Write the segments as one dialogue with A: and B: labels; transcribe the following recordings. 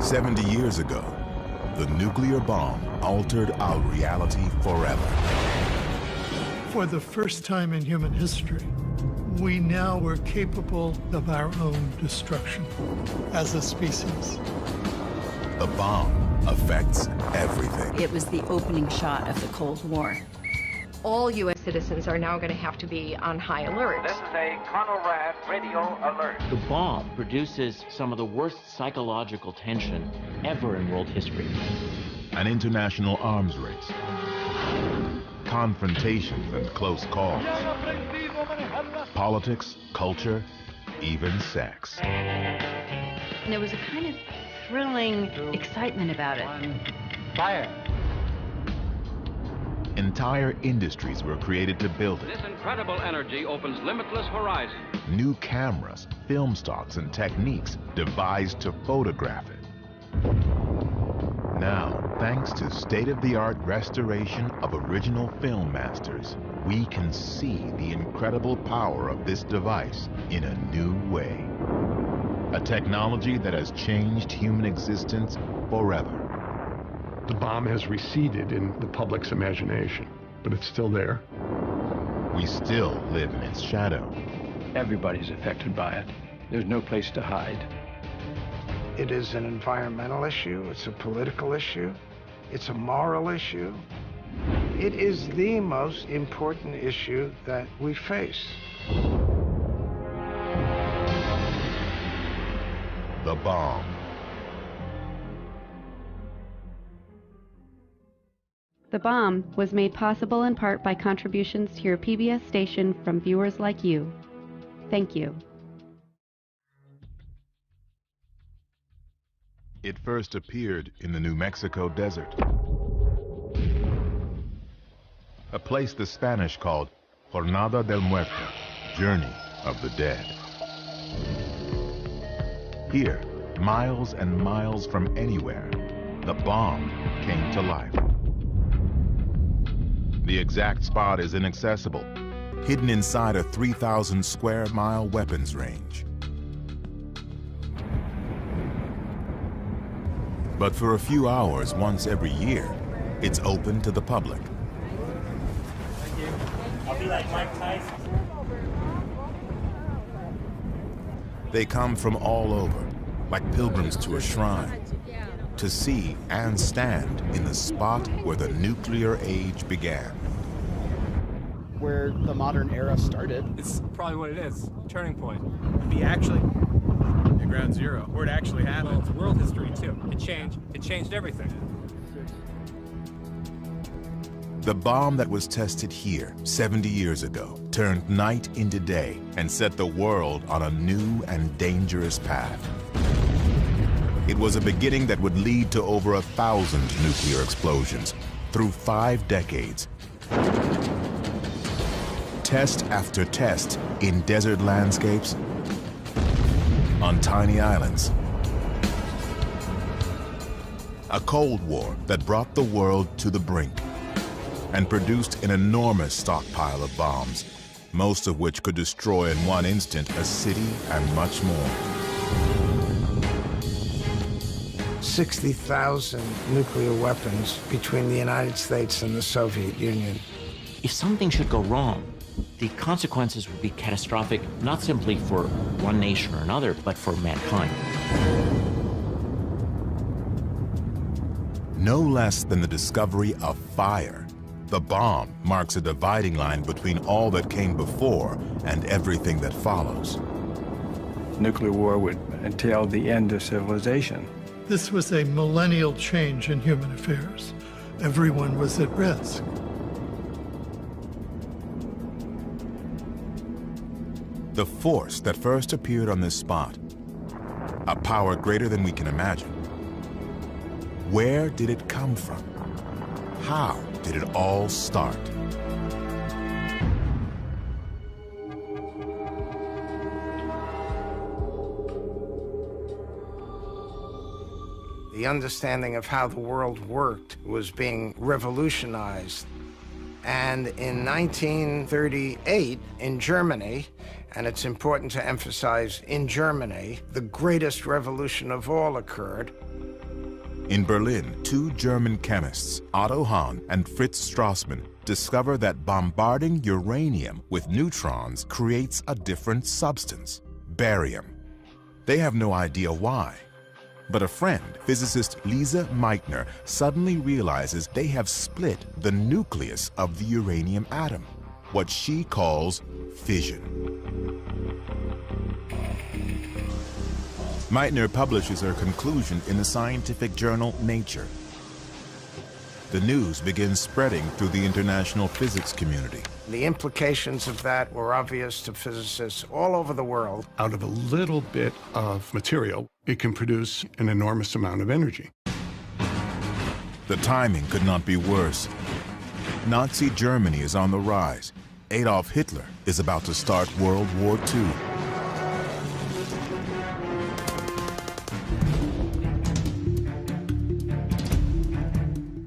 A: 70 years ago, the nuclear bomb altered our reality forever.
B: For the first time in human history, we now were capable of our own destruction as a species.
A: The bomb affects everything.
C: It was the opening shot of the Cold War.
D: All U.S. citizens are now going to have to be on high alert.
E: This is a Conrad radio alert.
F: The bomb produces some of the worst psychological tension ever in world history.
A: An international arms race, confrontations and close calls, politics, culture, even sex.
C: And there was a kind of thrilling excitement about it.
E: Fire.
A: Entire industries were created to build it.
G: This incredible energy opens limitless horizons.
A: New cameras, film stocks, and techniques devised to photograph it. Now, thanks to state-of-the-art restoration of original film masters, we can see the incredible power of this device in a new way. A technology that has changed human existence forever.
H: The bomb has receded in the public's imagination, but it's still there.
A: We still live in its shadow.
I: Everybody's affected by it. There's no place to hide.
J: It is an environmental issue, it's a political issue, it's a moral issue. It is the most important issue that we face.
A: The bomb.
K: The Bomb was made possible in part by contributions to your PBS station from viewers like you. Thank you.
A: It first appeared in the New Mexico desert, a place the Spanish called Jornada del Muerto, Journey of the Dead. Here, miles and miles from anywhere, the bomb came to life. The exact spot is inaccessible, hidden inside a 3,000 square mile weapons range. But for a few hours once every year, it's open to the public.
L: Thank you. I'll be like Mike Tyson.
A: They come from all over, like pilgrims to a shrine, to see and stand in the spot where the nuclear age began.
M: Where the modern era started.
N: It's probably what it is, turning point.
O: Be actually at ground zero, where it actually happened.
N: Well, it's world history too. It changed everything.
A: The bomb that was tested here 70 years ago turned night into day and set the world on a new and dangerous path. It was a beginning that would lead to over 1,000 nuclear explosions through 5 decades. Test after test in desert landscapes, on tiny islands. A Cold War that brought the world to the brink and produced an enormous stockpile of bombs, most of which could destroy in one instant a city and much more.
J: 60,000 nuclear weapons between the United States and the Soviet Union.
F: If something should go wrong, the consequences would be catastrophic, not simply for one nation or another, but for mankind.
A: No less than the discovery of fire, the bomb marks a dividing line between all that came before and everything that follows.
I: Nuclear war would entail the end of civilization.
B: This was a millennial change in human affairs. Everyone was at risk.
A: The force that first appeared on this spot, a power greater than we can imagine. Where did it come from? How did it all start?
J: The understanding of how the world worked was being revolutionized. And in 1938, in Germany, and it's important to emphasize in Germany, the greatest revolution of all occurred.
A: In Berlin, two German chemists, Otto Hahn and Fritz Strassmann, discover that bombarding uranium with neutrons creates a different substance, barium. They have no idea why. But a friend, physicist Lise Meitner, suddenly realizes they have split the nucleus of the uranium atom, what she calls fission. Meitner publishes her conclusion in the scientific journal Nature. The news begins spreading through the international physics community.
J: The implications of that were obvious to physicists all over the world.
H: Out of a little bit of material, it can produce an enormous amount of energy.
A: The timing could not be worse. Nazi Germany is on the rise. Adolf Hitler is about to start World War II.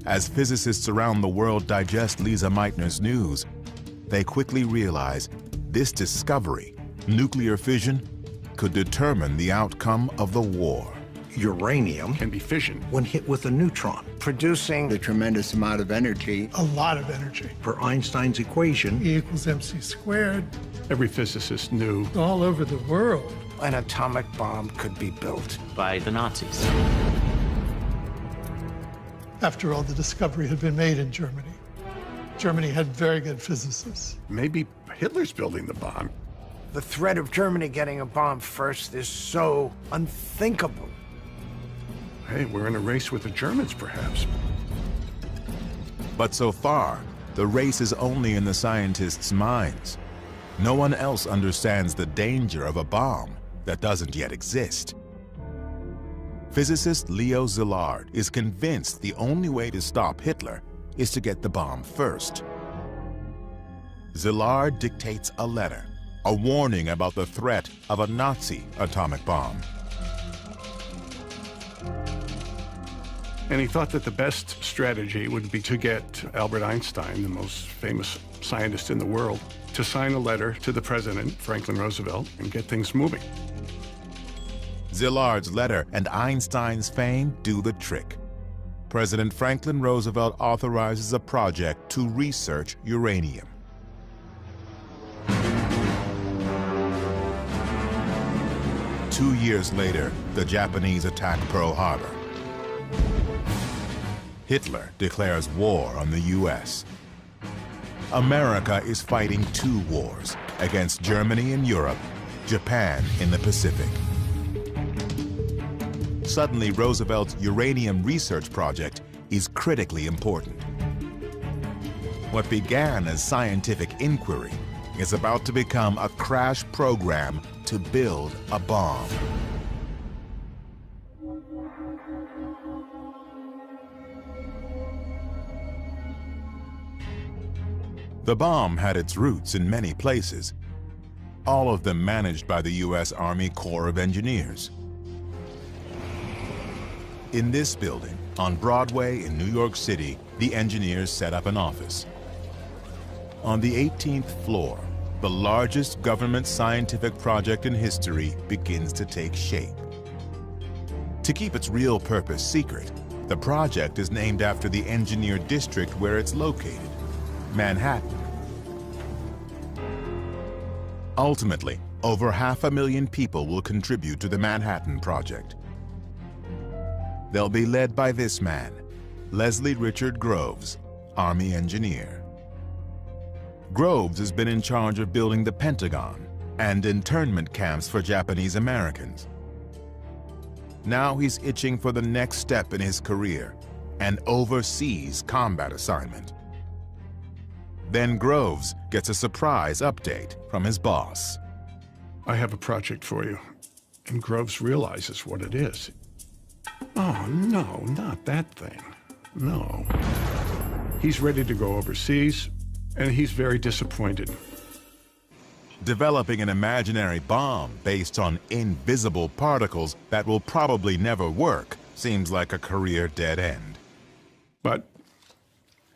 A: As physicists around the world digest Lise Meitner's news, they quickly realize this discovery, nuclear fission, could determine the outcome of the war.
P: Uranium
H: can be fissioned
P: when hit with a neutron,
J: producing
P: a tremendous amount of energy.
B: A lot of energy.
P: Per Einstein's equation,
B: E equals mc squared.
H: Every physicist knew
B: All over the world.
J: an atomic bomb could be built.
F: By the Nazis.
B: After all, the discovery had been made in Germany. Germany had very good physicists.
H: maybe Hitler's building the bomb.
J: The threat of Germany getting a bomb first is so unthinkable.
H: Hey, we're in a race with the Germans, perhaps.
A: But so far, the race is only in the scientists' minds. No one else understands the danger of a bomb that doesn't yet exist. Physicist Leo Szilard is convinced the only way to stop Hitler is to get the bomb first. Szilard dictates a letter, a warning about the threat of a Nazi atomic bomb.
H: And he thought that the best strategy would be to get Albert Einstein, the most famous scientist in the world, to sign a letter to the president, Franklin Roosevelt, and get things moving.
A: Szilard's letter and Einstein's fame do the trick. President Franklin Roosevelt authorizes a project to research uranium. Two years later, the Japanese attack Pearl Harbor. Hitler declares war on the U.S. America is fighting two wars against Germany in Europe, Japan in the Pacific. Suddenly, Roosevelt's uranium research project is critically important. What began as scientific inquiry is about to become a crash program to build a bomb. The bomb had its roots in many places, all of them managed by the U.S. Army Corps of Engineers. In this building, on Broadway in New York City, the engineers set up an office. On the 18th floor, the largest government scientific project in history begins to take shape. To keep its real purpose secret, the project is named after the engineered district where it's located, Manhattan. Ultimately, over 500,000 people will contribute to the Manhattan Project. They'll be led by this man, Leslie Richard Groves, Army engineer. Groves has been in charge of building the Pentagon and internment camps for Japanese Americans. Now he's itching for the next step in his career, an overseas combat assignment. Then Groves gets a surprise update from his boss.
H: I have a project for you. And Groves realizes what it is. Oh, no, not that thing. No. He's ready to go overseas, and he's very disappointed.
A: Developing an imaginary bomb based on invisible particles that will probably never work seems like a career dead end.
H: But,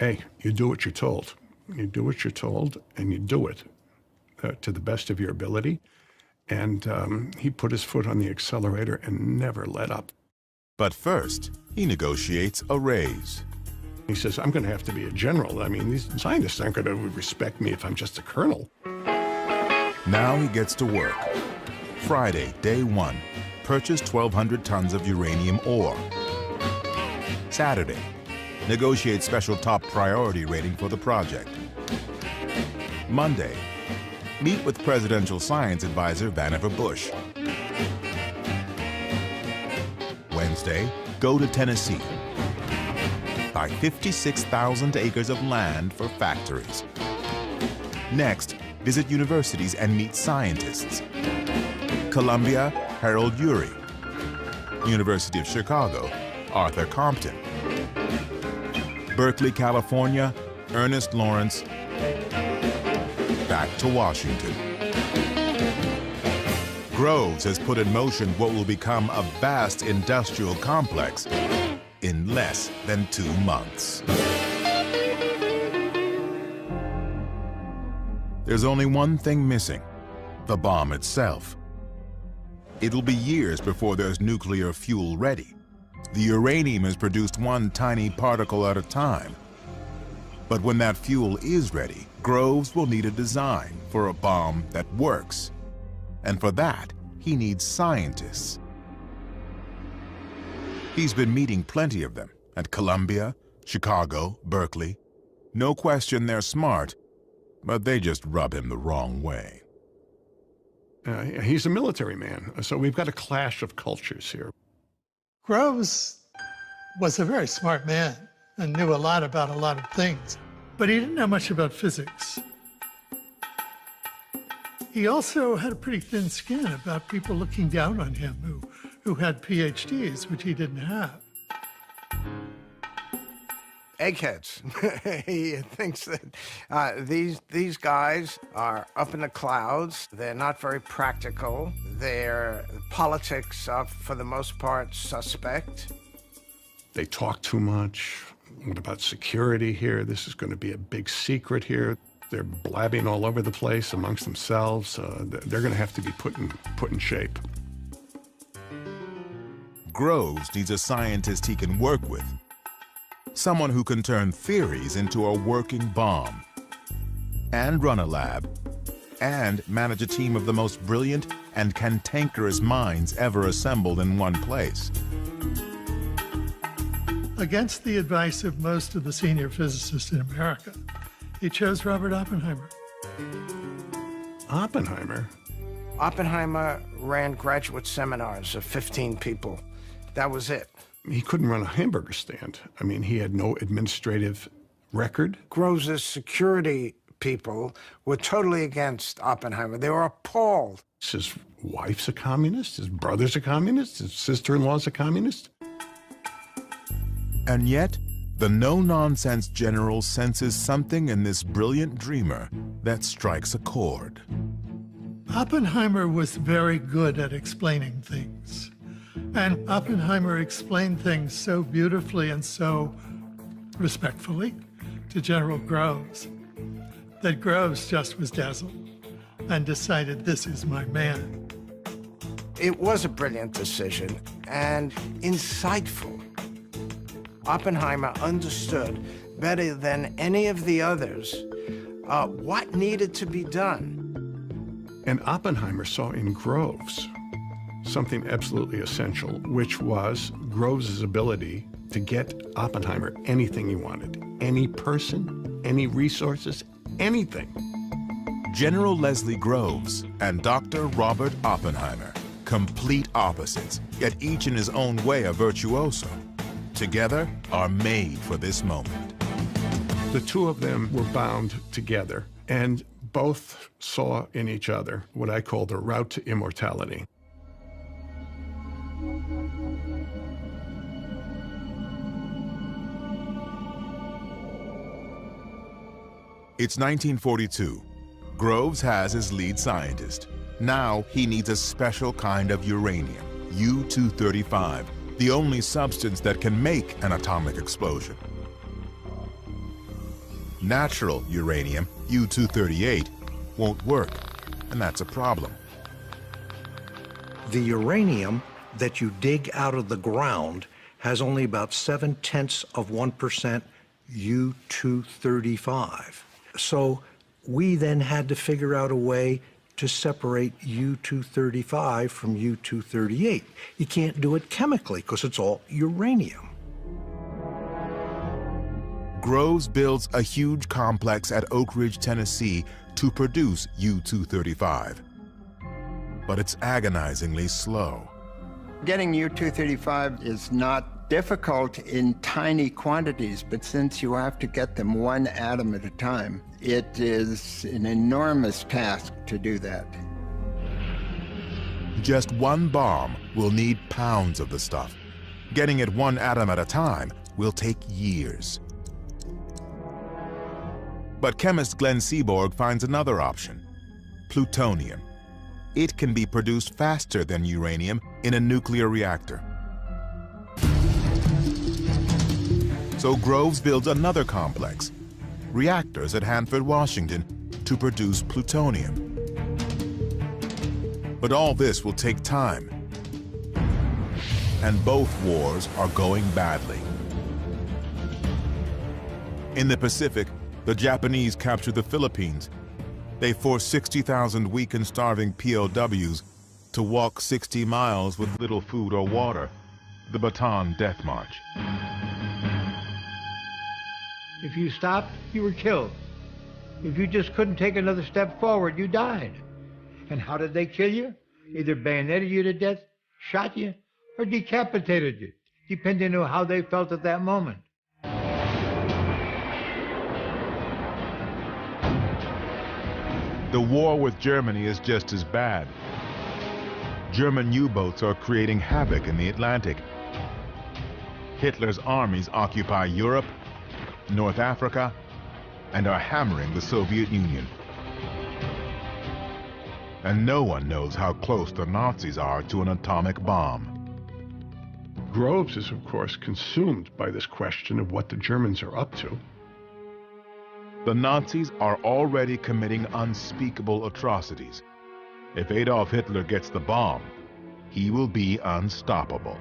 H: hey, you do what you're told. You do what you're told, and you do it to the best of your ability. And he put his foot on the accelerator and never let up.
A: But first, he negotiates a raise.
H: He says, I'm going to have to be a general. I mean, these scientists aren't going to respect me if I'm just a colonel.
A: Now he gets to work. Friday, day 1, purchase 1,200 tons of uranium ore. Saturday, negotiate special top priority rating for the project. Monday, meet with Presidential Science Advisor Vannevar Bush. Wednesday, go to Tennessee. Buy 56,000 acres of land for factories. Next, visit universities and meet scientists. Columbia, Harold Urey. University of Chicago, Arthur Compton. Berkeley, California, Ernest Lawrence. Back to Washington. Groves has put in motion what will become a vast industrial complex in less than 2 months. There's only one thing missing: the bomb itself. It'll be years before there's nuclear fuel ready. The uranium is produced one tiny particle at a time. But when that fuel is ready, Groves will need a design for a bomb that works. And for that, he needs scientists. He's been meeting plenty of them at Columbia, Chicago, Berkeley. No question they're smart, but they just rub him the wrong way.
H: He's a military man, so we've got a clash of cultures here.
B: Groves was a very smart man and knew a lot about a lot of things, but he didn't know much about physics. He also had a pretty thin skin about people looking down on him who had PhDs, which he didn't have.
J: Eggheads. He thinks that these guys are up in the clouds. They're not very practical. Their politics are, for the most part, suspect.
H: They talk too much. What about security here? This is going to be a big secret here. They're blabbing all over the place amongst themselves. They're going to have to be put in shape.
A: Groves needs a scientist he can work with. Someone who can turn theories into a working bomb, and run a lab, and manage a team of the most brilliant and cantankerous minds ever assembled in one place.
B: Against the advice of most of the senior physicists in America, he chose Robert Oppenheimer.
H: Oppenheimer?
J: Oppenheimer ran graduate seminars of 15 people. That was it.
H: He couldn't run a hamburger stand. I mean, he had no administrative record.
J: Groves' security people were totally against Oppenheimer. They were appalled.
H: His wife's a communist, his brother's a communist, his sister-in-law's a communist.
A: And yet, the no-nonsense general senses something in this brilliant dreamer that strikes a chord.
B: Oppenheimer was very good at explaining things. And Oppenheimer explained things so beautifully and so respectfully to General Groves that Groves just was dazzled and decided, this is my man.
J: It was a brilliant decision and insightful. Oppenheimer understood better than any of the others what needed to be done.
H: And Oppenheimer saw in Groves something absolutely essential, which was Groves' ability to get Oppenheimer anything he wanted. Any person, any resources, anything.
A: General Leslie Groves and Dr. Robert Oppenheimer, complete opposites, yet each in his own way a virtuoso, together are made for this moment.
H: The two of them were bound together, and both saw in each other what I call the route to immortality.
A: It's 1942. Groves has his lead scientist. Now he needs a special kind of uranium, U-235, the only substance that can make an atomic explosion. Natural uranium, U-238, won't work, and that's a problem.
P: The uranium that you dig out of the ground has only about 0.7% U-235. So we then had to figure out a way to separate U-235 from U-238. You can't do it chemically because it's all uranium.
A: Groves builds a huge complex at Oak Ridge, Tennessee to produce U-235. But it's agonizingly slow.
Q: Getting U-235 is not difficult in tiny quantities, but since you have to get them one atom at a time, it is an enormous task to do that.
A: Just one bomb will need pounds of the stuff. Getting it one atom at a time will take years. But chemist Glenn Seaborg finds another option: plutonium. It can be produced faster than uranium in a nuclear reactor. So Groves builds another complex, reactors at Hanford, Washington, to produce plutonium. But all this will take time. And both wars are going badly. In the Pacific, the Japanese capture the Philippines. They force 60,000 weak and starving POWs to walk 60 miles with little food or water, the Bataan Death March.
R: If you stopped, you were killed. If you just couldn't take another step forward, you died. And how did they kill you? Either bayoneted you to death, shot you, or decapitated you, depending on how they felt at that moment.
A: The war with Germany is just as bad. German U-boats are creating havoc in the Atlantic. Hitler's armies occupy Europe, North Africa, and are hammering the Soviet Union. And no one knows how close the Nazis are to an atomic bomb.
H: Groves is, of course, consumed by this question of what the Germans are up to.
A: The Nazis are already committing unspeakable atrocities. If Adolf Hitler gets the bomb, he will be unstoppable.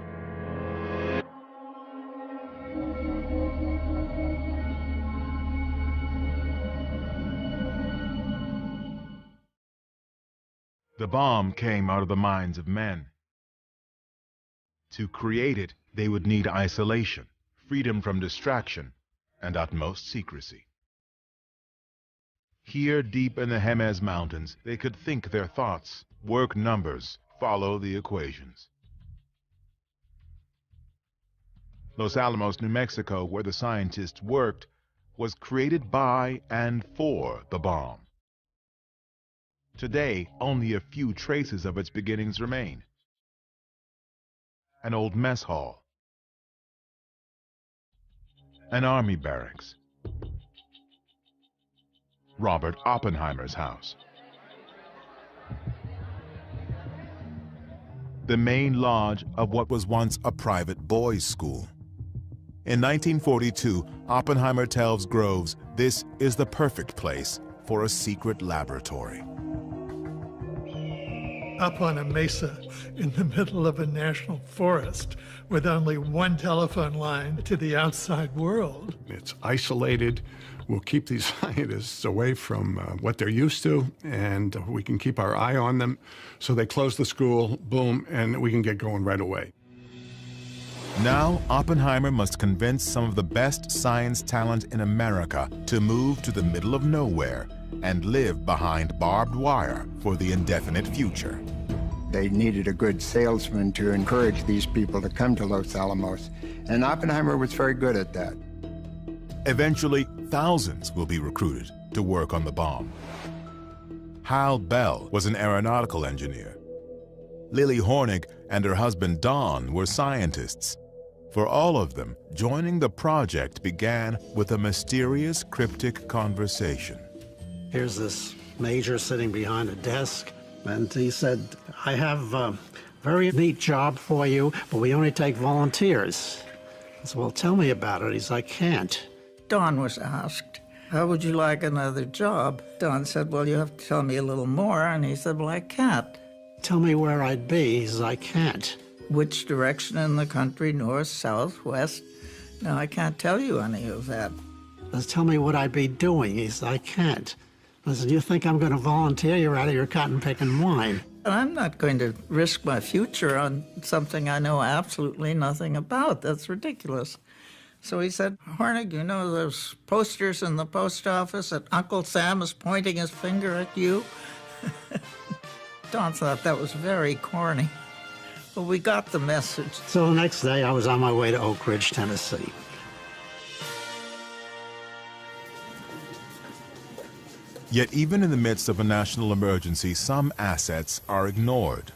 A: The bomb came out of the minds of men. To create it, they would need isolation, freedom from distraction, and utmost secrecy. Here, deep in the Jemez Mountains, they could think their thoughts, work numbers, follow the equations. Los Alamos, New Mexico, where the scientists worked, was created by and for the bomb. Today, only a few traces of its beginnings remain. An old mess hall, an army barracks, Robert Oppenheimer's house, the main lodge of what was once a private boys' school. In 1942, Oppenheimer tells Groves this is the perfect place for a secret laboratory.
B: Up on a mesa in the middle of a national forest with only one telephone line to the outside world.
H: It's isolated. We'll keep these scientists away from what they're used to, and we can keep our eye on them. So they close the school, boom, and we can get going right away.
A: Now, Oppenheimer must convince some of the best science talent in America to move to the middle of nowhere and live behind barbed wire for the indefinite future.
Q: They needed a good salesman to encourage these people to come to Los Alamos, and Oppenheimer was very good at that.
A: Eventually, thousands will be recruited to work on the bomb. Hal Bell was an aeronautical engineer. Lily Hornig and her husband Don were scientists. For all of them, joining the project began with a mysterious, cryptic conversation.
S: Here's this major sitting behind a desk, and he said, I have a very neat job for you, but we only take volunteers. I said, well, tell me about it. He's like, I can't.
T: Don was asked, how would you like another job? Don said, well, you have to tell me a little more, and he said, well, I can't.
S: Tell me where I'd be. He says, I can't.
T: which direction in the country, north, south, west. No, I can't tell you any of that.
S: Tell me what I'd be doing. He said, I can't. I said, you think I'm going to volunteer? You're out of your cotton-picking mind.
T: I'm not going to risk my future on something I know absolutely nothing about. That's ridiculous. So he said, Hornig, you know those posters in the post office that Uncle Sam is pointing his finger at you? Don thought that was very corny. But we got the message.
S: So the next day, I was on my way to Oak Ridge, Tennessee.
A: Yet even in the midst of a national emergency, some assets are ignored.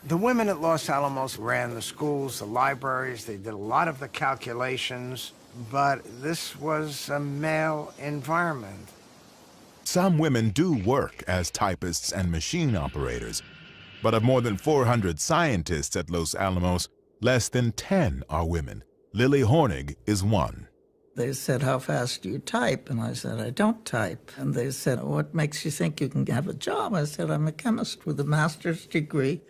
J: The women at Los Alamos ran the schools, the libraries, they did a lot of the calculations, but this was a male environment.
A: Some women do work as typists and machine operators, but of more than 400 scientists at Los Alamos, less than 10 are women. Lily Hornig is one.
T: They said, how fast do you type? And I said, I don't type. And they said, what makes you think you can have a job? I said, I'm a chemist with a master's degree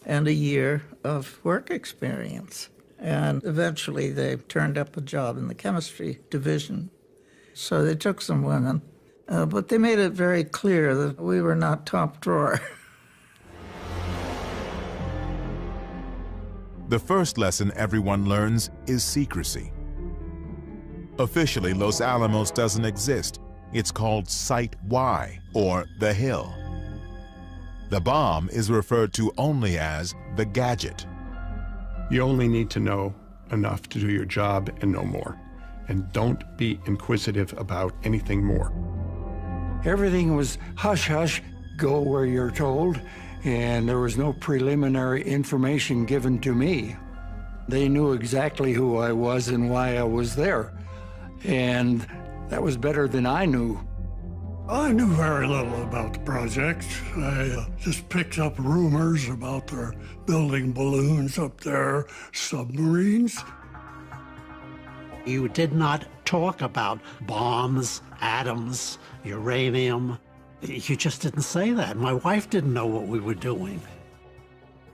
T: and a year of work experience. And eventually they turned up a job in the chemistry division. So they took some women, but they made it very clear that we were not top drawer.
A: The first lesson everyone learns is secrecy. Officially, Los Alamos doesn't exist. It's called Site Y, or the Hill. The bomb is referred to only as the gadget.
H: You only need to know enough to do your job and no more. And don't be inquisitive about anything more.
I: Everything was hush-hush, go where you're told, and there was no preliminary information given to me. They knew exactly who I was and why I was there. And that was better than I knew.
U: I knew very little about the project. I just picked up rumors about their building balloons up there, submarines.
S: You did not talk about bombs, atoms, uranium. You just didn't say that. My wife didn't know what we were doing.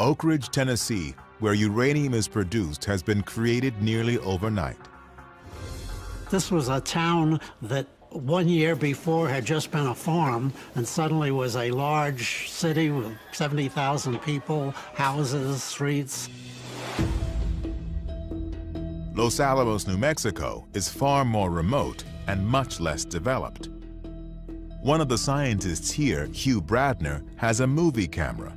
A: Oak Ridge, Tennessee, where uranium is produced, has been created nearly overnight.
S: This was a town that 1 year before had just been a farm and suddenly was a large city with 70,000 people, houses, streets.
A: Los Alamos, New Mexico is far more remote and much less developed. One of the scientists here, Hugh Bradner, has a movie camera.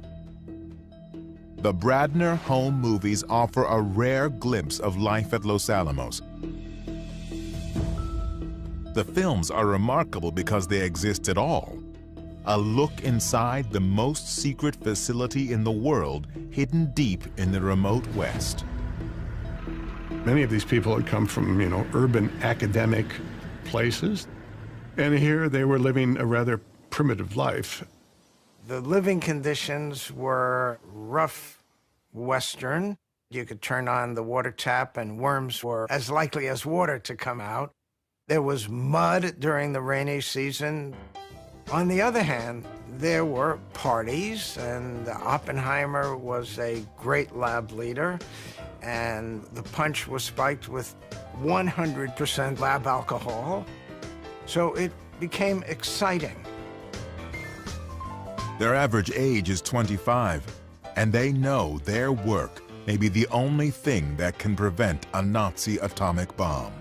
A: The Bradner home movies offer a rare glimpse of life at Los Alamos. The films are remarkable because they exist at all. A look inside the most secret facility in the world, hidden deep in the remote West.
H: Many of these people had come from, urban academic places, and here they were living a rather primitive life.
J: The living conditions were rough Western. You could turn on the water tap and worms were as likely as water to come out. There was mud during the rainy season. On the other hand, there were parties, and Oppenheimer was a great lab leader, and the punch was spiked with 100% lab alcohol. So it became exciting.
A: Their average age is 25, and they know their work may be the only thing that can prevent a Nazi atomic bomb.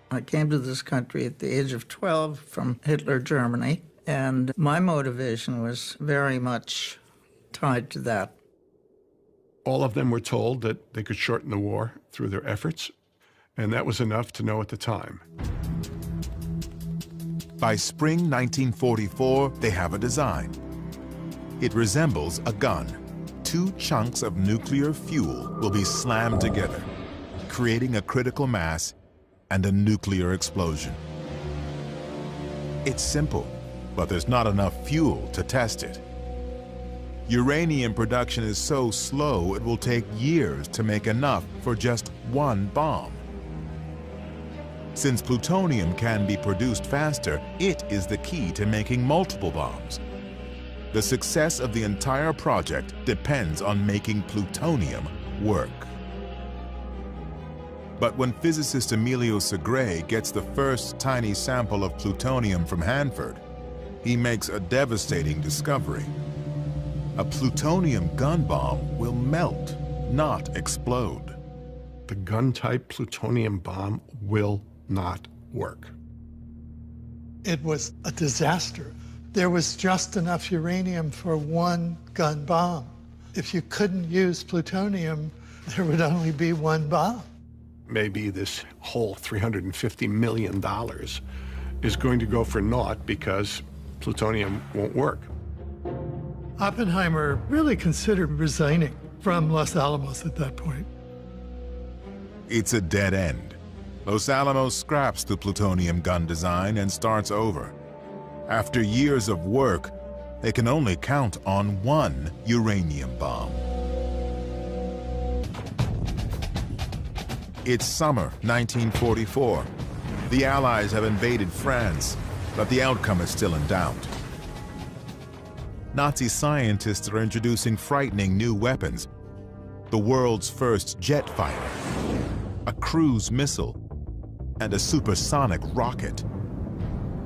T: I came to this country at the age of 12 from Hitler, Germany, and my motivation was very much tied to that.
H: All of them were told that they could shorten the war through their efforts, and that was enough to know at the time.
A: By spring 1944, they have a design. It resembles a gun. 2 chunks of nuclear fuel will be slammed together, creating a critical mass and a nuclear explosion. It's simple, but there's not enough fuel to test it. Uranium production is so slow it will take years to make enough for just 1 bomb. Since plutonium can be produced faster, it is the key to making multiple bombs. the success of the entire project depends on making plutonium work. But when physicist Emilio Segre gets the first tiny sample of plutonium from Hanford, he makes a devastating discovery. A plutonium gun bomb will melt, not explode.
H: The gun-type plutonium bomb will not work.
B: It was a disaster. There was just enough uranium for one gun bomb. If you couldn't use plutonium, there would only be one bomb.
H: Maybe this whole $350 million is going to go for naught because plutonium won't work.
B: Oppenheimer really considered resigning from Los Alamos at that point.
A: It's a dead end. Los Alamos scraps the plutonium gun design and starts over. After years of work, they can only count on one uranium bomb. It's summer 1944. The Allies have invaded France, but the outcome is still in doubt. Nazi scientists are introducing frightening new weapons. The world's first jet fighter, a cruise missile, and a supersonic rocket.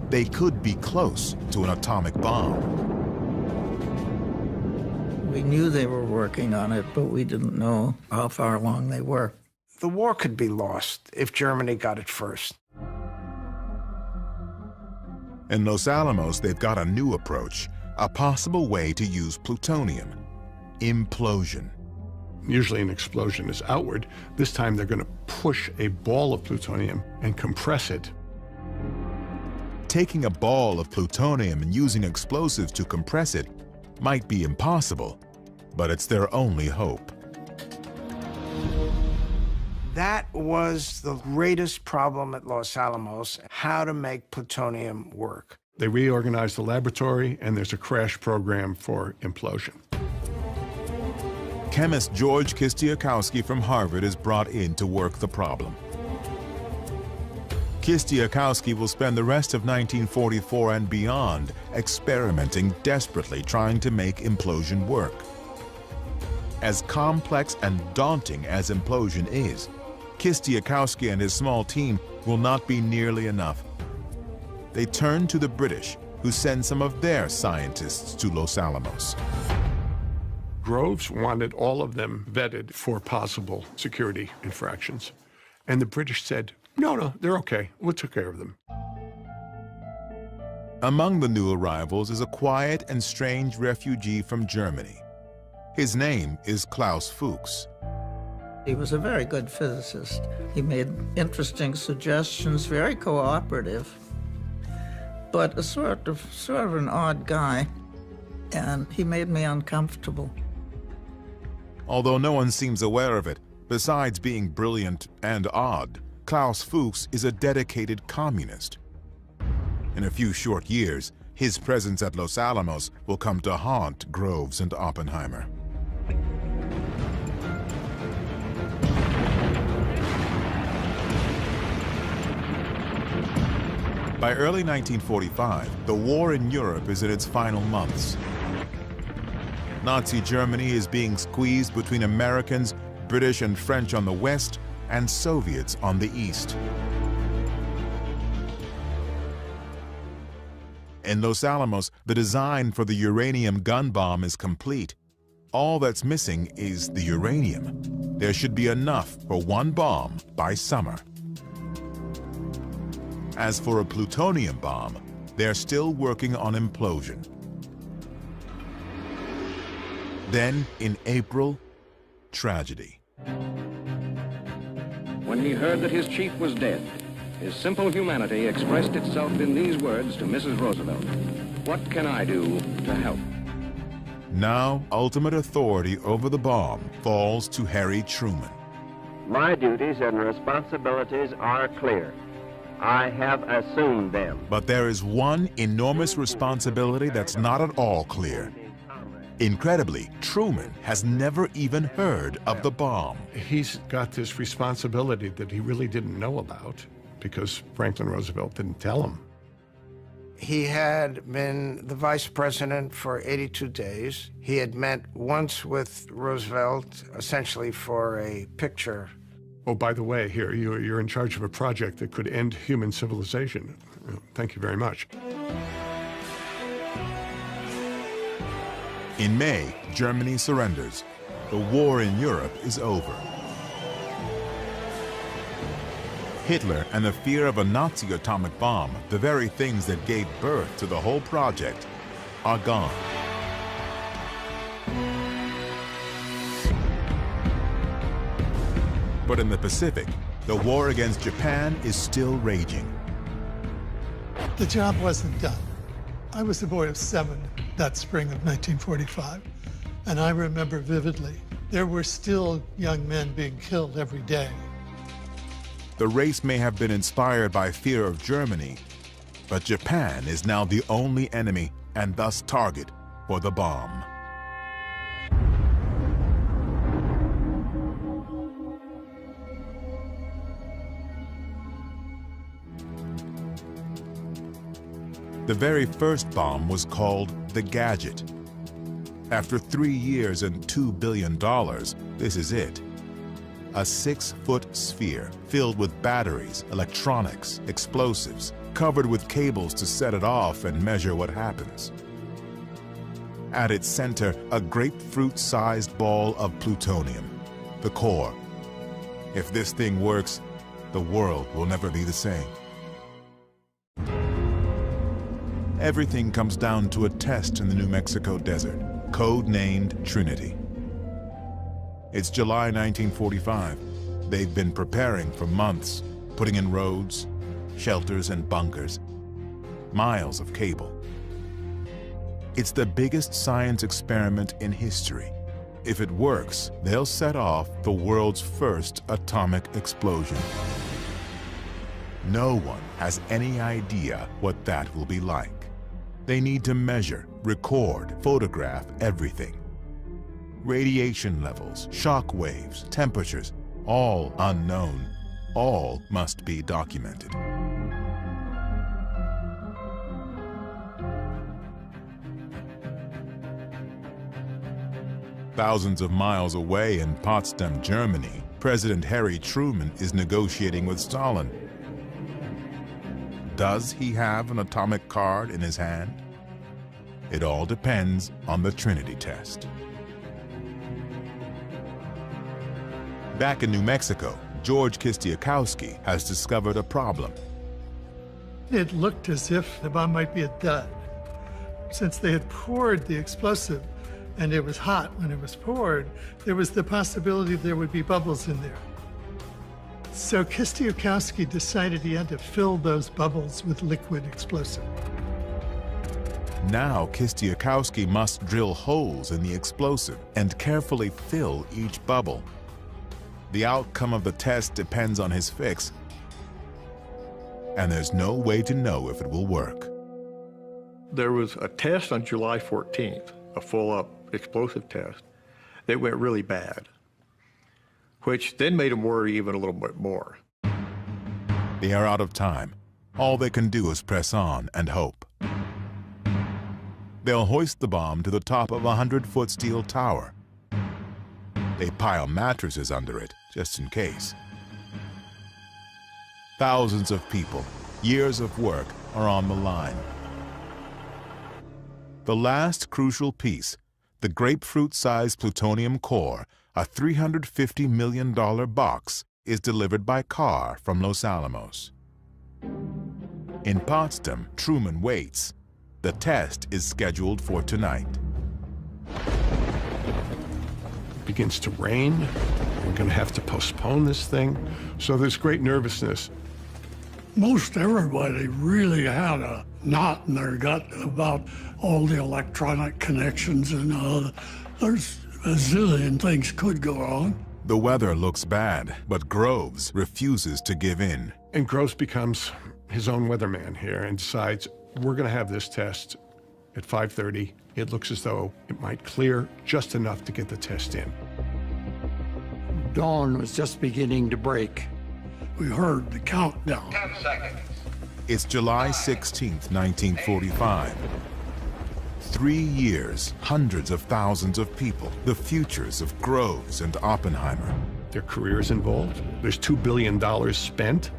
A: They could be close to an atomic bomb.
T: We knew they were working on it, but we didn't know how far along they were.
J: The war could be lost if Germany got it first.
A: In Los Alamos, they've got a new approach, a possible way to use plutonium: implosion.
H: Usually an explosion is outward. This time they're going to push a ball of plutonium and compress it.
A: Taking a ball of plutonium and using explosives to compress it might be impossible, but it's their only hope.
J: That was the greatest problem at Los Alamos, how to make plutonium work.
H: They reorganize the laboratory, and there's a crash program for implosion.
A: Chemist George Kistiakowsky from Harvard is brought in to work the problem. Kistiakowsky will spend the rest of 1944 and beyond experimenting desperately trying to make implosion work. As complex and daunting as implosion is, Kistiakowsky and his small team will not be nearly enough. They turn to the British, who send some of their scientists to Los Alamos.
H: Groves wanted all of them vetted for possible security infractions. And the British said, no, they're okay. We'll take care of them.
A: Among the new arrivals is a quiet and strange refugee from Germany. His name is Klaus Fuchs.
T: He was a very good physicist. He made interesting suggestions, very cooperative, but a sort of an odd guy, and he made me uncomfortable.
A: Although no one seems aware of it, besides being brilliant and odd, Klaus Fuchs is a dedicated communist. In a few short years, his presence at Los Alamos will come to haunt Groves and Oppenheimer. By early 1945, the war in Europe is in its final months. Nazi Germany is being squeezed between Americans, British and French on the west, and Soviets on the east. In Los Alamos, the design for the uranium gun bomb is complete. All that's missing is the uranium. There should be enough for one bomb by summer. As for a plutonium bomb, they're still working on implosion. Then, in April, tragedy.
G: When he heard that his chief was dead, his simple humanity expressed itself in these words to Mrs. Roosevelt: "What can I do to help?"
A: Now, ultimate authority over the bomb falls to Harry Truman.
E: My duties and responsibilities are clear. I have assumed them.
A: But there is one enormous responsibility that's not at all clear. Incredibly, Truman has never even heard of the bomb.
H: He's got this responsibility that he really didn't know about because Franklin Roosevelt didn't tell him.
J: He had been the vice president for 82 days. He had met once with Roosevelt, essentially for a picture.
H: Oh, by the way, here, you're in charge of a project that could end human civilization. Thank you very much.
A: In May, Germany surrenders. The war in Europe is over. Hitler and the fear of a Nazi atomic bomb, the very things that gave birth to the whole project, are gone. But in the Pacific, the war against Japan is still raging.
B: The job wasn't done. I was a boy of 7 that spring of 1945, and I remember vividly, there were still young men being killed every day.
A: The race may have been inspired by fear of Germany, but Japan is now the only enemy and thus target for the bomb. The very first bomb was called the Gadget. After 3 years and $2 billion, this is it. A 6-foot sphere filled with batteries, electronics, explosives, covered with cables to set it off and measure what happens. At its center, a grapefruit-sized ball of plutonium, the core. If this thing works, the world will never be the same. Everything comes down to a test in the New Mexico desert, code-named Trinity. It's July 1945. They've been preparing for months, putting in roads, shelters, and bunkers, miles of cable. It's the biggest science experiment in history. If it works, they'll set off the world's first atomic explosion. No one has any idea what that will be like. They need to measure, record, photograph everything. Radiation levels, shock waves, temperatures, all unknown, all must be documented. Thousands of miles away in Potsdam, Germany, President Harry Truman is negotiating with Stalin. Does he have an atomic card in his hand? It all depends on the Trinity test. Back in New Mexico, George Kistiakowsky has discovered a problem.
B: It looked as if the bomb might be a dud. Since they had poured the explosive and it was hot when it was poured, there was the possibility there would be bubbles in there. So Kistiakowsky decided he had to fill those bubbles with liquid explosive.
A: Now Kistiakowsky must drill holes in the explosive and carefully fill each bubble. The outcome of the test depends on his fix, and there's no way to know if it will work.
D: There was a test on July 14th, a full-up explosive test, that went really bad, which then made him worry even a little bit more.
A: They are out of time. All they can do is press on and hope. They'll hoist the bomb to the top of a 100-foot steel tower. They pile mattresses under it, just in case. Thousands of people, years of work, are on the line. The last crucial piece, the grapefruit-sized plutonium core, a $350 million box, is delivered by car from Los Alamos. In Potsdam, Truman waits. The test is scheduled for tonight.
H: It begins to rain. We're going to have to postpone this thing. So there's great nervousness.
U: Most everybody really had a knot in their gut about all the electronic connections and there's a zillion things could go wrong.
A: The weather looks bad, but Groves refuses to give in.
H: And Groves becomes his own weatherman here and decides, we're going to have this test at 5:30. It looks as though it might clear just enough to get the test in.
I: Dawn was just beginning to break.
U: We heard the countdown.
A: 10 seconds. It's July 16, 1945. 3 years, hundreds of thousands of people, the futures of Groves and Oppenheimer.
H: Their careers involved. There's $2 billion spent.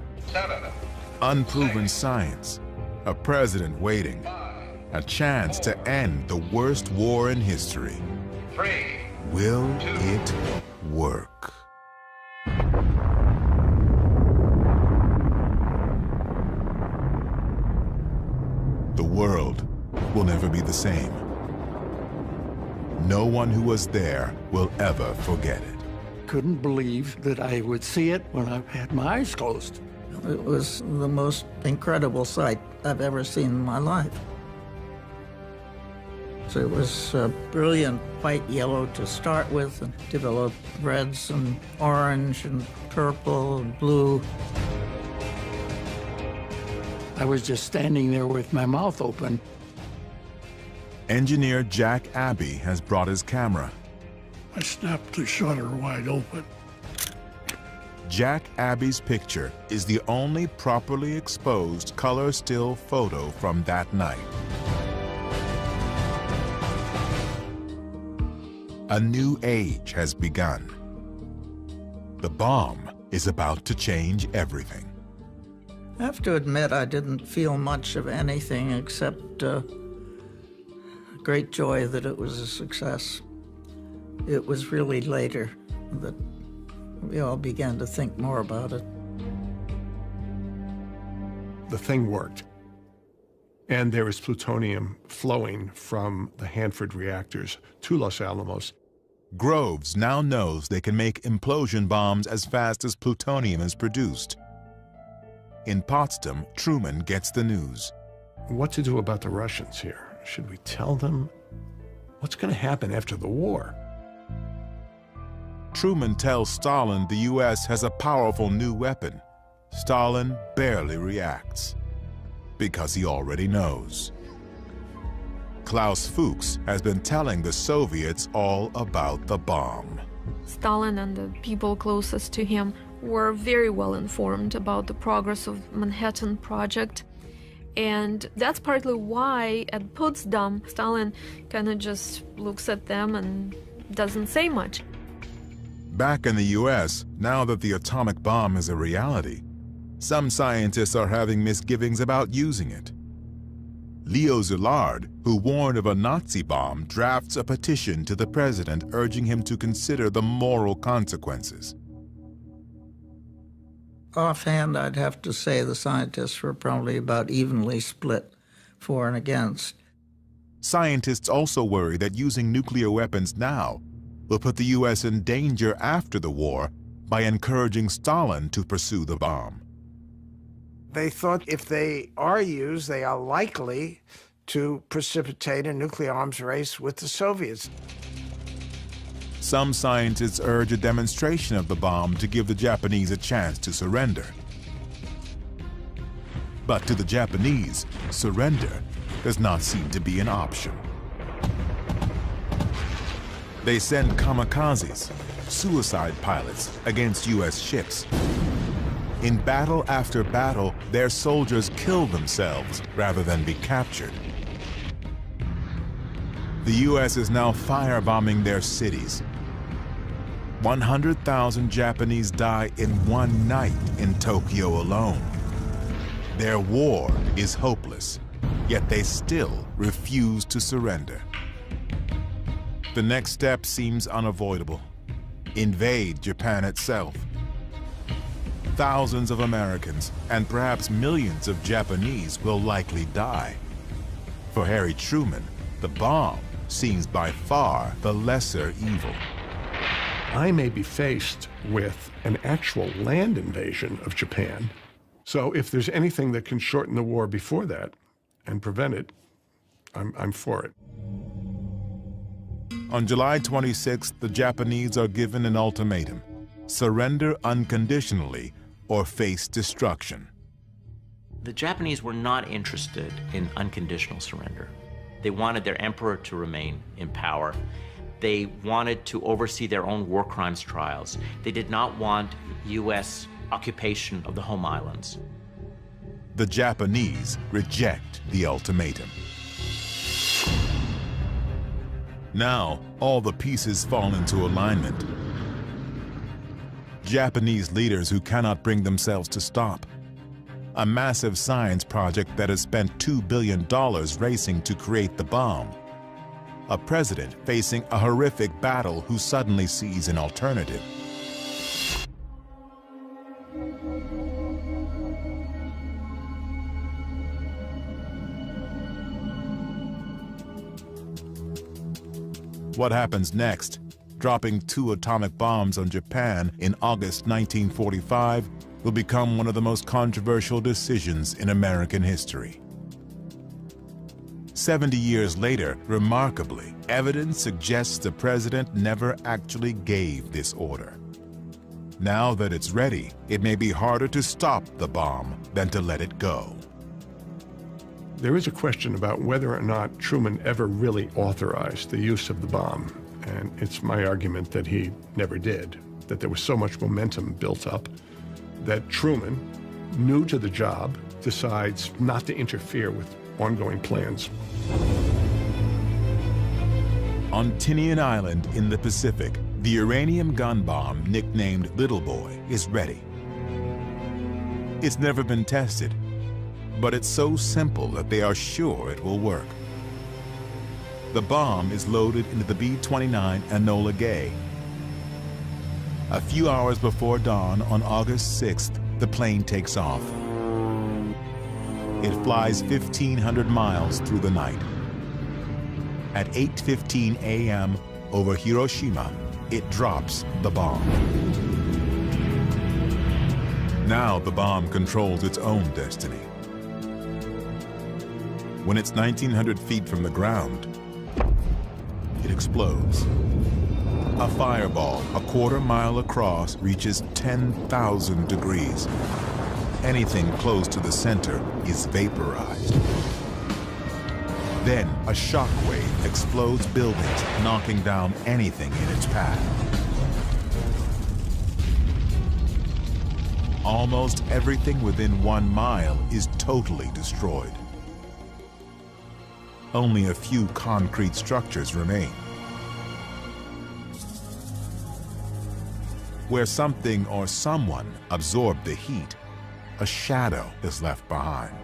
A: Unproven science, a president waiting, a chance to end the worst war in history.
G: 3.
A: Will it work? The world will never be the same. No one who was there will ever forget it.
I: Couldn't believe that I would see it when I had my eyes closed.
T: It was the most incredible sight I've ever seen in my life. So it was brilliant white yellow to start with, and developed reds and orange and purple and blue.
I: I was just standing there with my mouth open.
A: Engineer Jack Abbey has brought his camera.
U: I snapped the shutter wide open.
A: Jack Abbey's picture is the only properly exposed color still photo from that night. A new age has begun. The bomb is about to change everything.
T: I have to admit I didn't feel much of anything except great joy that it was a success. It was really later that we all began to think more about it.
H: The thing worked. And there was plutonium flowing from the Hanford reactors to Los Alamos.
A: Groves now knows they can make implosion bombs as fast as plutonium is produced. In Potsdam, Truman gets the news.
H: What to do about the Russians here? Should we tell them? What's going to happen after the war?
A: Truman tells Stalin the U.S. has a powerful new weapon. Stalin barely reacts, because he already knows. Klaus Fuchs has been telling the Soviets all about the bomb.
C: Stalin and the people closest to him were very well informed about the progress of Manhattan Project. And that's partly why at Potsdam, Stalin kind of just looks at them and doesn't say much.
A: Back in the U.S., now that the atomic bomb is a reality, some scientists are having misgivings about using it. Leo Szilard, who warned of a Nazi bomb, drafts a petition to the president urging him to consider the moral consequences.
T: Offhand, I'd have to say the scientists were probably about evenly split for and against.
A: Scientists also worry that using nuclear weapons now will put the U.S. in danger after the war by encouraging Stalin to pursue the bomb.
J: They thought if they are used, they are likely to precipitate a nuclear arms race with the Soviets.
A: Some scientists urge a demonstration of the bomb to give the Japanese a chance to surrender. But to the Japanese, surrender does not seem to be an option. They send kamikazes, suicide pilots, against U.S. ships. In battle after battle, their soldiers kill themselves rather than be captured. The U.S. is now firebombing their cities. 100,000 Japanese die in one night in Tokyo alone. Their war is hopeless, yet they still refuse to surrender. The next step seems unavoidable. Invade Japan itself. Thousands of Americans and perhaps millions of Japanese will likely die. For Harry Truman, the bomb seems by far the lesser evil.
H: I may be faced with an actual land invasion of Japan. So if there's anything that can shorten the war before that and prevent it, I'm for it.
A: On July 26th, the Japanese are given an ultimatum: surrender unconditionally or face destruction.
F: The Japanese were not interested in unconditional surrender. They wanted their emperor to remain in power. They wanted to oversee their own war crimes trials. They did not want U.S. occupation of the home islands.
A: the Japanese reject the ultimatum. Now, all the pieces fall into alignment. Japanese leaders who cannot bring themselves to stop. A massive science project that has spent $2 billion racing to create the bomb. A president facing a horrific battle who suddenly sees an alternative. What happens next? Dropping 2 atomic bombs on Japan in August 1945 will become one of the most controversial decisions in American history. 70 years later, remarkably, evidence suggests the president never actually gave this order. Now that it's ready, it may be harder to stop the bomb than to let it go.
H: There is a question about whether or not Truman ever really authorized the use of the bomb, and it's my argument that he never did, that there was so much momentum built up that Truman, new to the job, decides not to interfere with ongoing plans.
A: On Tinian Island in the Pacific, the uranium gun bomb, nicknamed Little Boy, is ready. It's never been tested, but it's so simple that they are sure it will work. The bomb is loaded into the B-29 Enola Gay. A few hours before dawn on August 6th, the plane takes off. It flies 1,500 miles through the night. At 8:15 a.m. over Hiroshima, it drops the bomb. Now the bomb controls its own destiny. When it's 1,900 feet from the ground, it explodes. A fireball a quarter mile across reaches 10,000 degrees. Anything close to the center is vaporized. Then a shock wave explodes buildings, knocking down anything in its path. Almost everything within 1 mile is totally destroyed. Only a few concrete structures remain. Where something or someone absorbed the heat, a shadow is left behind.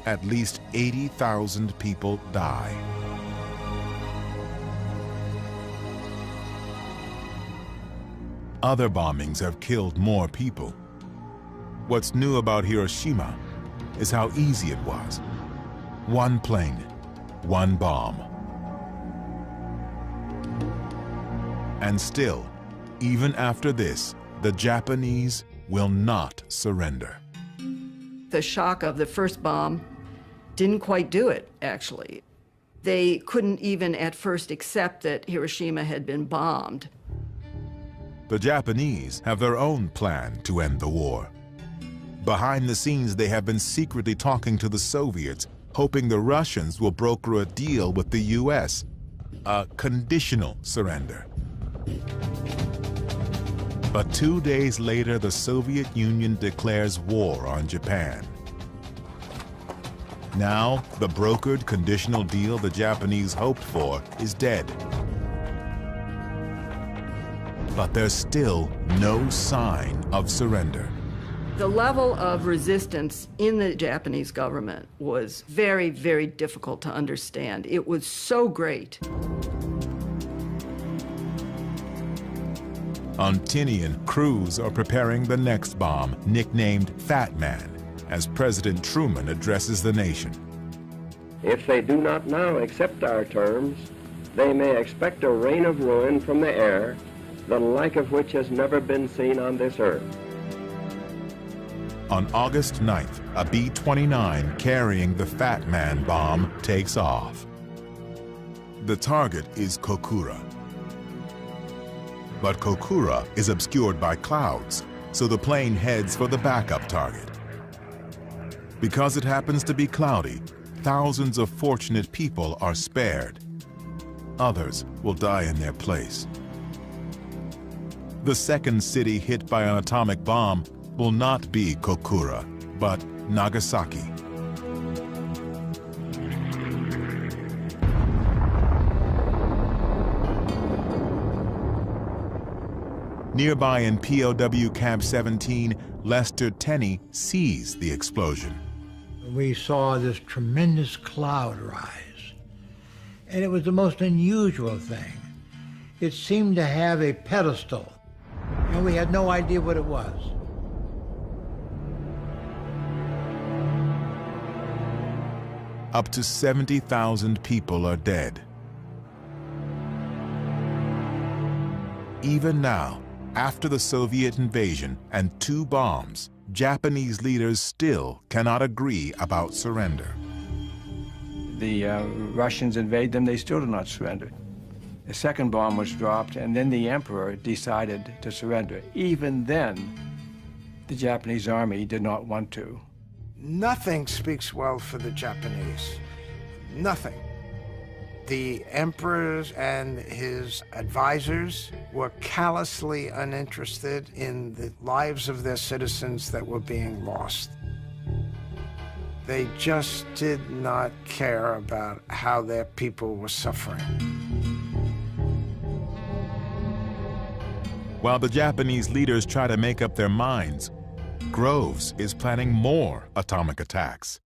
A: At least 80,000 people die. Other bombings have killed more people. What's new about Hiroshima is how easy it was. 1 plane, 1 bomb. And still, even after this, the Japanese will not surrender.
K: The shock of the first bomb didn't quite do it, actually. They couldn't even at first accept that Hiroshima had been bombed.
A: The Japanese have their own plan to end the war. Behind the scenes, they have been secretly talking to the Soviets, hoping the Russians will broker a deal with the US, a conditional surrender. But 2 days later, the Soviet Union declares war on Japan. Now, the brokered conditional deal the Japanese hoped for is dead. But there's still no sign of surrender.
K: The level of resistance in the Japanese government was very, very difficult to understand. It was so great.
A: On Tinian, crews are preparing the next bomb, nicknamed Fat Man, as President Truman addresses the nation.
E: If they do not now accept our terms, they may expect a rain of ruin from the air, the like of which has never been seen on this earth.
A: On August 9th, a B-29 carrying the Fat Man bomb takes off. The target is Kokura. But Kokura is obscured by clouds, so the plane heads for the backup target. Because it happens to be cloudy, thousands of fortunate people are spared. Others will die in their place. The second city hit by an atomic bomb will not be Kokura, but Nagasaki. Nearby in POW Camp 17, Lester Tenney sees the explosion.
R: We saw this tremendous cloud rise, and it was the most unusual thing. It seemed to have a pedestal, and we had no idea what it was.
A: Up to 70,000 people are dead. Even now, after the Soviet invasion and 2 bombs, Japanese leaders still cannot agree about surrender.
L: The Russians invade them, they still do not surrender. The second bomb was dropped, and then the emperor decided to surrender. Even then, the Japanese army did not want to.
J: Nothing speaks well for the Japanese. Nothing. The emperor and his advisors were callously uninterested in the lives of their citizens that were being lost. They just did not care about how their people were suffering.
A: While the Japanese leaders try to make up their minds, Groves is planning more atomic attacks.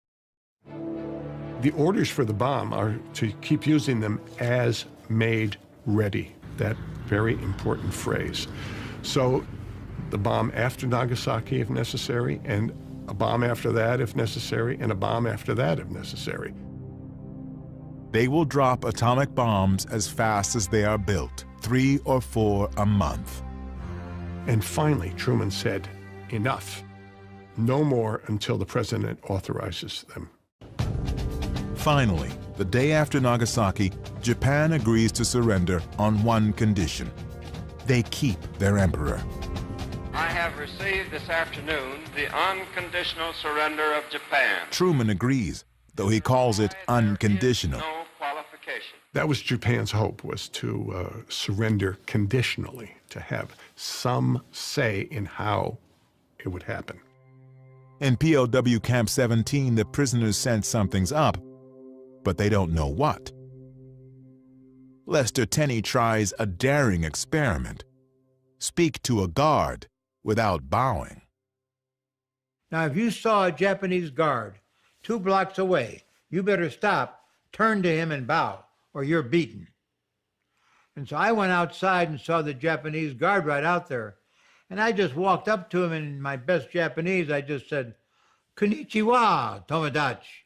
H: The orders for the bomb are to keep using them as made ready, that very important phrase. So the bomb after Nagasaki if necessary, and a bomb after that if necessary, and a bomb after that if necessary.
A: They will drop atomic bombs as fast as they are built, 3 or 4 a month.
H: And finally, Truman said, enough. No more until the president authorizes them.
A: Finally, the day after Nagasaki, Japan agrees to surrender on one condition. They keep their emperor.
V: I have received this afternoon the unconditional surrender of Japan.
A: Truman agrees, though he calls it unconditional.
V: No qualification.
H: That was Japan's hope, was to surrender conditionally, to have some say in how it would happen.
A: In POW Camp 17, the prisoners sense something's up, but they don't know what. Lester Tenney tries a daring experiment. Speak to a guard without bowing.
R: Now, if you saw a Japanese guard 2 blocks away, you better stop, turn to him and bow, or you're beaten. And so I went outside and saw the Japanese guard right out there. And I just walked up to him, and in my best Japanese, I just said, "Konnichiwa, Tomodachi."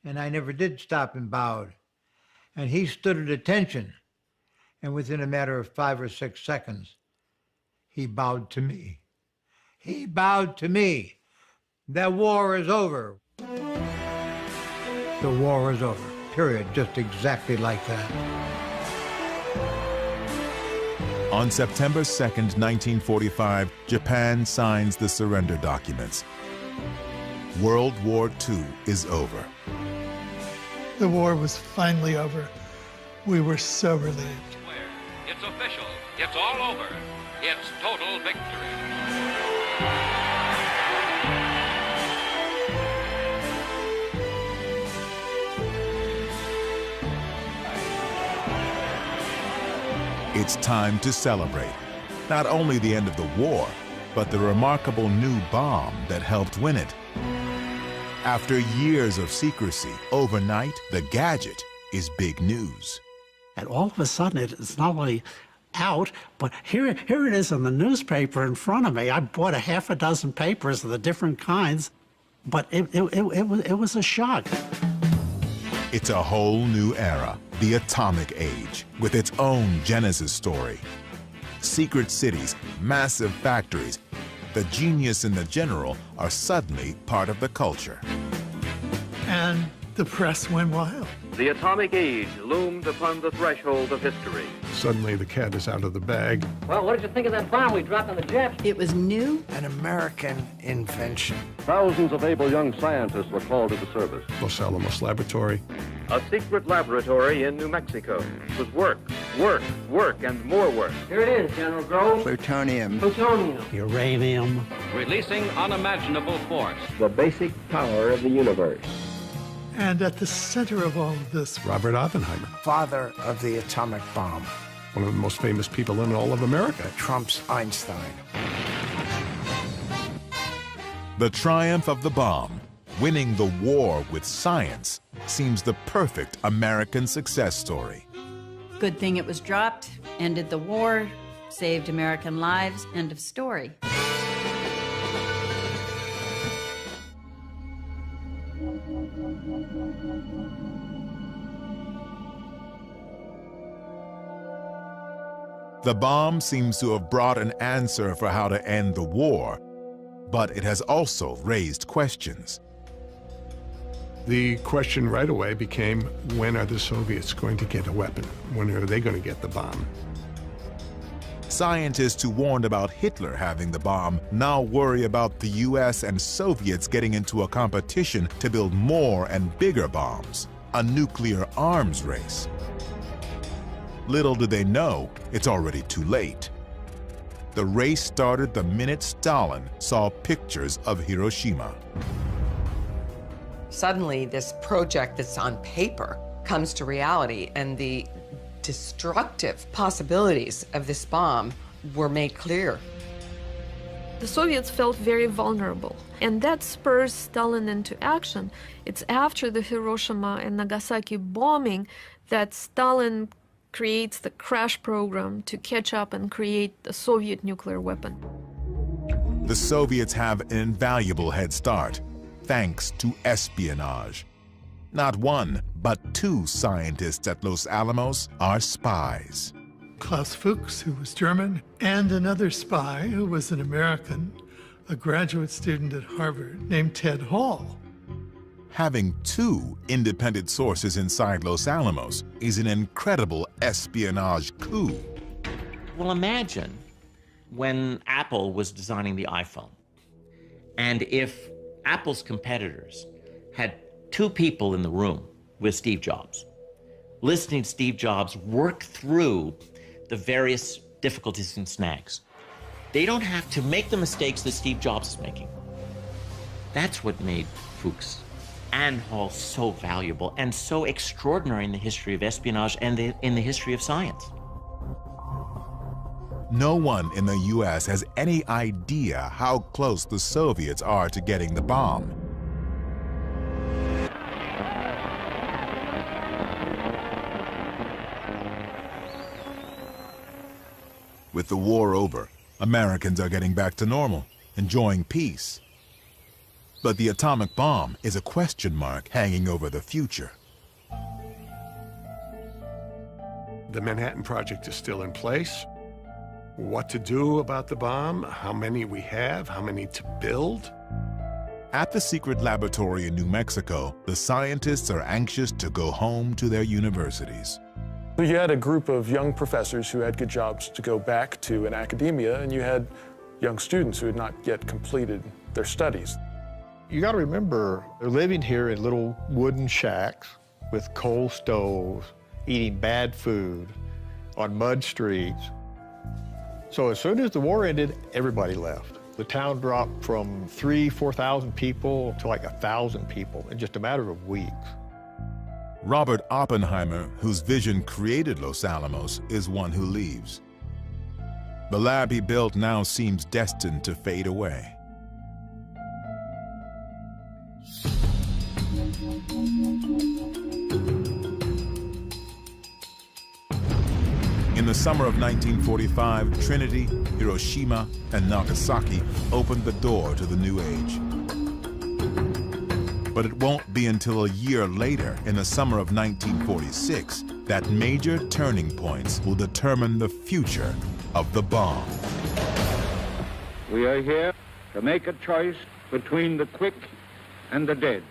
R: And I never did stop and bowed. And he stood at attention. And within a matter of 5 or 6 seconds, he bowed to me. He bowed to me. The war is over. The war is over, period. Just exactly like that.
A: On September 2nd, 1945, Japan signs the surrender documents. World War II is over.
B: The war was finally over. We were so relieved.
V: It's official. It's all over. It's total victory.
A: It's time to celebrate not only the end of the war, but the remarkable new bomb that helped win it. After years of secrecy, overnight, the gadget is big news.
S: And all of a sudden, it's not only out, but here it is in the newspaper in front of me. I bought a half a dozen papers of the different kinds, but it was a shock.
A: It's a whole new era, the atomic age, with its own Genesis story. Secret cities, massive factories, the genius and the general are suddenly part of the culture.
B: And the press went wild.
V: The atomic age loomed upon the threshold of history.
H: Suddenly the cat is out of the bag.
W: Well, what did you think of that bomb we dropped on the Japs?
K: It was new.
J: An American invention.
V: Thousands of able young scientists were called to the service.
H: Los Alamos Laboratory.
V: A secret laboratory in New Mexico whose work
W: Work, work, and more work. Here it is, General Groves.
Q: Plutonium.
W: Plutonium.
S: Uranium.
G: Releasing unimaginable force.
E: The basic power of the universe.
B: And at the center of all of this,
H: Robert Oppenheimer,
J: Father of the atomic bomb.
H: one of the most famous people in all of America.
J: Trump's Einstein.
A: The triumph of the bomb, winning the war with science, seems the perfect American success story.
M: Good thing it was dropped, ended the war, saved American lives, end of story.
A: The bomb seems to have brought an answer for how to end the war, but it has also raised questions.
H: The question right away became, when are the Soviets going to get a weapon? When are they going to get the bomb?
A: Scientists who warned about Hitler having the bomb now worry about the US and Soviets getting into a competition to build more and bigger bombs, a nuclear arms race. Little do they know, it's already too late. The race started the minute Stalin saw pictures of Hiroshima.
N: Suddenly, this project that's on paper comes to reality, and the destructive possibilities of this bomb were made clear.
C: The Soviets felt very vulnerable, and that spurs Stalin into action. It's after the Hiroshima and Nagasaki bombing that Stalin creates the crash program to catch up and create the Soviet nuclear weapon.
A: The Soviets have an invaluable head start, thanks to espionage. Not one, but two scientists at Los Alamos are spies.
B: Klaus Fuchs, who was German, and another spy who was an American, a graduate student at Harvard named Ted Hall.
A: Having two independent sources inside Los Alamos is an incredible espionage coup.
F: Well, imagine when Apple was designing the iPhone, and if Apple's competitors had two people in the room with Steve Jobs, listening to Steve Jobs work through the various difficulties and snags. They don't have to make the mistakes that Steve Jobs is making. That's what made Fuchs and Hall so valuable and so extraordinary in the history of espionage and in the history of science.
A: No one in the US has any idea how close the Soviets are to getting the bomb. With the war over, Americans are getting back to normal, enjoying peace. But the atomic bomb is a question mark hanging over the future.
H: The Manhattan Project is still in place. What to do about the bomb, how many we have, how many to build.
A: At the secret laboratory in New Mexico, the scientists are anxious to go home to their universities.
O: You had a group of young professors who had good jobs to go back to in academia, and you had young students who had not yet completed their studies.
D: You got to remember, they're living here in little wooden shacks with coal stoves, eating bad food on mud streets. So as soon as the war ended, everybody left. The town dropped from 4,000 people to like 1,000 people in just a matter of weeks.
A: Robert Oppenheimer, whose vision created Los Alamos, is one who leaves. The lab he built now seems destined to fade away. In the summer of 1945, Trinity, Hiroshima, and Nagasaki opened the door to the new age. But it won't be until a year later, in the summer of 1946, that major turning points will determine the future of the bomb.
W: We are here to make a choice between the quick and the dead.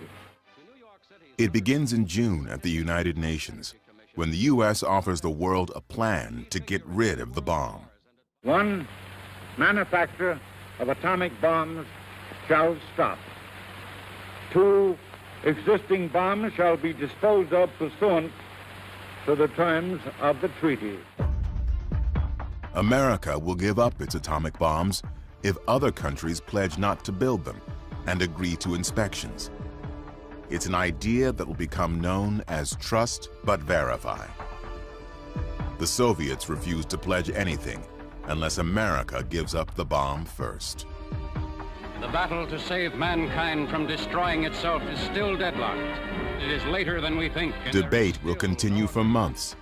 A: It begins in June at the United Nations, when the U.S. offers the world a plan to get rid of the bomb.
W: 1. Manufacture of atomic bombs shall stop. 2. Existing bombs shall be disposed of pursuant to the terms of the treaty.
A: America will give up its atomic bombs if other countries pledge not to build them and agree to inspections. It's an idea that will become known as trust but verify. The Soviets refuse to pledge anything unless America gives up the bomb first.
W: The battle to save mankind from destroying itself is still deadlocked. It is later than we think.
A: Debate will continue for months.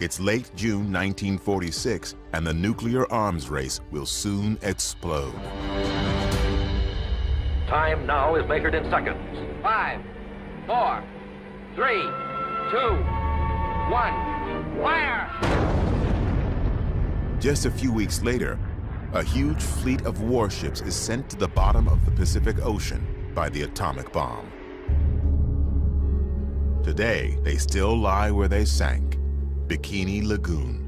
A: It's late June 1946, and the nuclear arms race will soon explode.
I: Time now is measured in seconds.
V: 5, 4, 3, 2, 1, fire!
A: Just a few weeks later, a huge fleet of warships is sent to the bottom of the Pacific Ocean by the atomic bomb. Today, they still lie where they sank, Bikini Lagoon.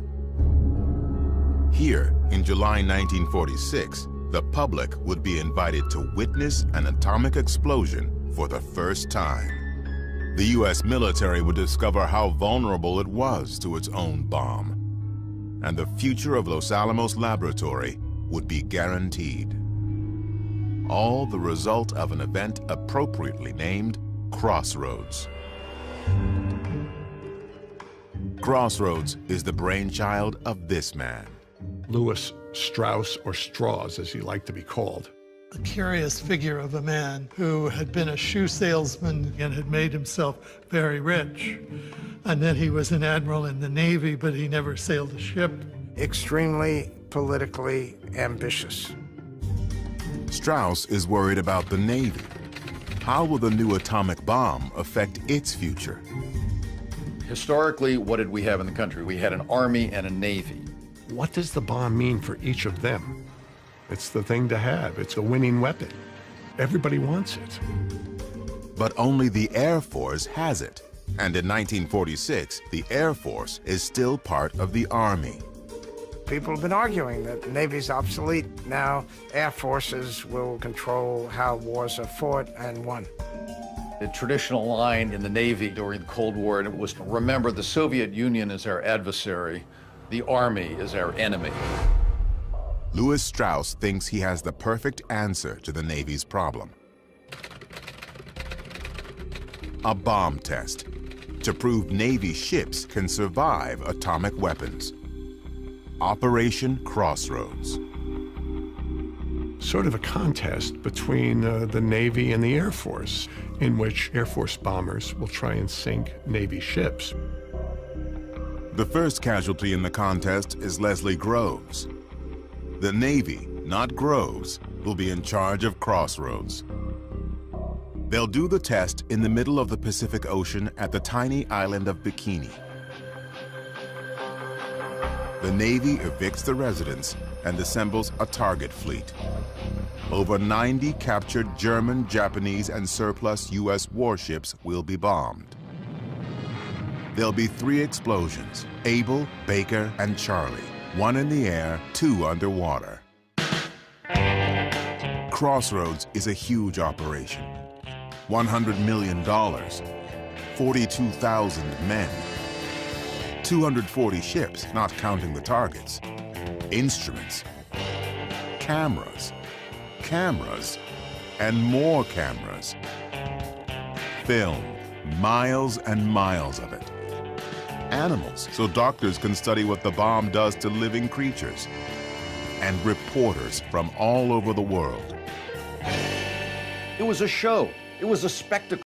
A: Here, in July 1946, the public would be invited to witness an atomic explosion for the first time. The U.S. military would discover how vulnerable it was to its own bomb, and the future of Los Alamos Laboratory would be guaranteed. All the result of an event appropriately named Crossroads. Crossroads is the brainchild of this man.
H: Louis Strauss, or Strauss as he liked to be called.
B: A curious figure of a man who had been a shoe salesman and had made himself very rich. And then he was an admiral in the Navy, but he never sailed a ship.
J: Extremely politically ambitious.
A: Strauss is worried about the Navy. How will the new atomic bomb affect its future?
P: Historically, what did we have in the country? We had an army and a navy.
H: What does the bomb mean for each of them? It's the thing to have. It's a winning weapon. Everybody wants it.
A: But only the Air Force has it. And in 1946, the Air Force is still part of the Army.
J: People have been arguing that the Navy's obsolete. Now, Air Forces will control how wars are fought and won.
P: The traditional line in the Navy during the Cold War was, remember, the Soviet Union is our adversary, the Army is our enemy.
A: Louis Strauss thinks he has the perfect answer to the Navy's problem. A bomb test to prove Navy ships can survive atomic weapons. Operation Crossroads.
H: Sort of a contest between the Navy and the Air Force, in which Air Force bombers will try and sink Navy ships.
A: The first casualty in the contest is Leslie Groves. The Navy, not Groves, will be in charge of Crossroads. They'll do the test in the middle of the Pacific Ocean at the tiny island of Bikini. The Navy evicts the residents and assembles a target fleet. Over 90 captured German, Japanese, and surplus U.S. warships will be bombed. There'll be 3 explosions, Able, Baker, and Charlie. 1 in the air, 2 underwater. Crossroads is a huge operation. $100 million, 42,000 men, 240 ships, not counting the targets, instruments, cameras, and more cameras. Film, miles and miles of it. Animals, so doctors can study what the bomb does to living creatures. And reporters from all over the world.
P: It was a show. It was a spectacle.